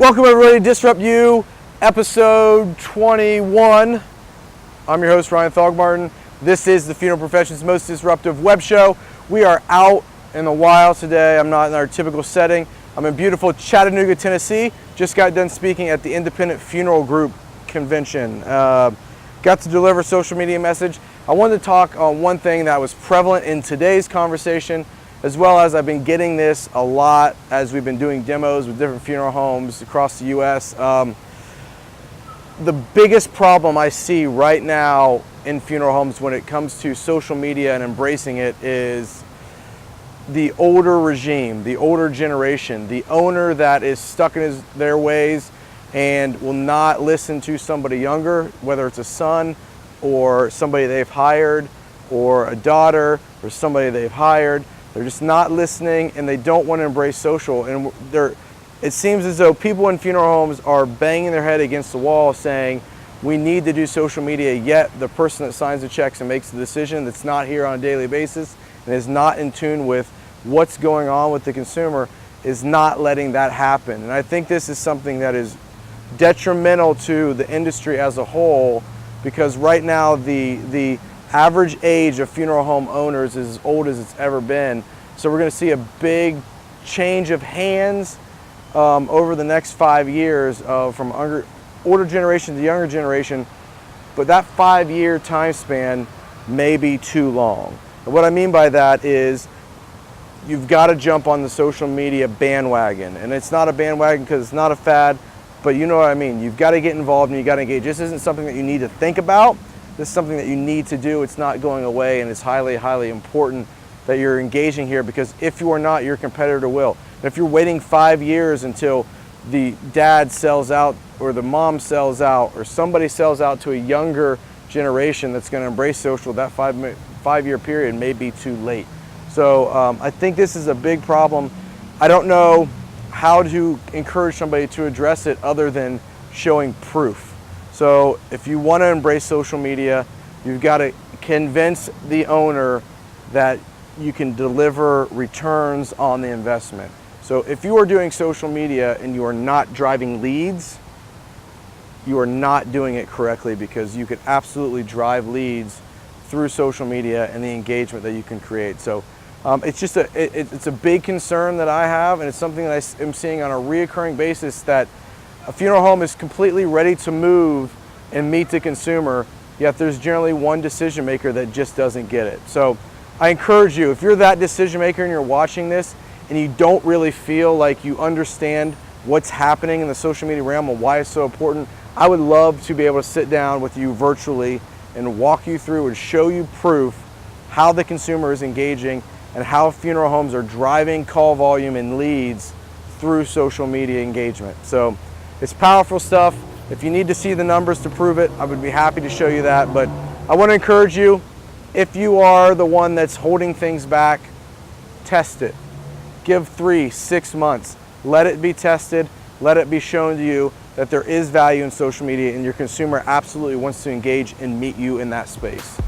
Welcome everybody to DISRUPTu, episode 21. I'm your host, Ryan Thogmartin. This is the funeral profession's most disruptive web show. We are out in the wild today. I'm not in our typical setting. I'm in beautiful Chattanooga, Tennessee. Just got done speaking at the Independent Funeral Group convention. Got to deliver a social media message. I wanted to talk on one thing that was prevalent in today's conversation, as well as I've been getting this a lot as we've been doing demos with different funeral homes across the U.S. The biggest problem I see right now in funeral homes when it comes to social media and embracing it is the older regime, the older generation, the owner that is stuck in their ways and will not listen to somebody younger, whether it's a son or somebody they've hired or a daughter or somebody they've hired. They're just not listening and they don't want to embrace social. And it seems as though people in funeral homes are banging their head against the wall saying, we need to do social media, yet the person that signs the checks and makes the decision that's not here on a daily basis and is not in tune with what's going on with the consumer is not letting that happen. And I think this is something that is detrimental to the industry as a whole, because right now the average age of funeral home owners is as old as it's ever been. So we're going to see a big change of hands over the next 5 years from older generation to younger generation. But that 5-year time span may be too long. And what I mean by that is you've got to jump on the social media bandwagon. And it's not a bandwagon because it's not a fad, but you know what I mean. You've got to get involved and you've got to engage. This isn't something that you need to think about. This is something that you need to do. It's not going away, and it's highly, highly important that you're engaging here, because if you are not, your competitor will. And if you're waiting 5 years until the dad sells out or the mom sells out or somebody sells out to a younger generation that's going to embrace social, that 5-year period may be too late. So I think this is a big problem. I don't know how to encourage somebody to address it other than showing proof. So if you want to embrace social media, you've got to convince the owner that you can deliver returns on the investment. So if you are doing social media and you are not driving leads, you are not doing it correctly, because you could absolutely drive leads through social media and the engagement that you can create. So it's just it's a big concern that I have, and it's something that I am seeing on a reoccurring basis, that a funeral home is completely ready to move and meet the consumer, yet there's generally one decision maker that just doesn't get it. So I encourage you, if you're that decision maker and you're watching this and you don't really feel like you understand what's happening in the social media realm and why it's so important, I would love to be able to sit down with you virtually and walk you through and show you proof how the consumer is engaging and how funeral homes are driving call volume and leads through social media engagement. So it's powerful stuff. If you need to see the numbers to prove it, I would be happy to show you that. But I want to encourage you, if you are the one that's holding things back, test it. Give 3-6 months. Let it be tested. Let it be shown to you that there is value in social media and your consumer absolutely wants to engage and meet you in that space.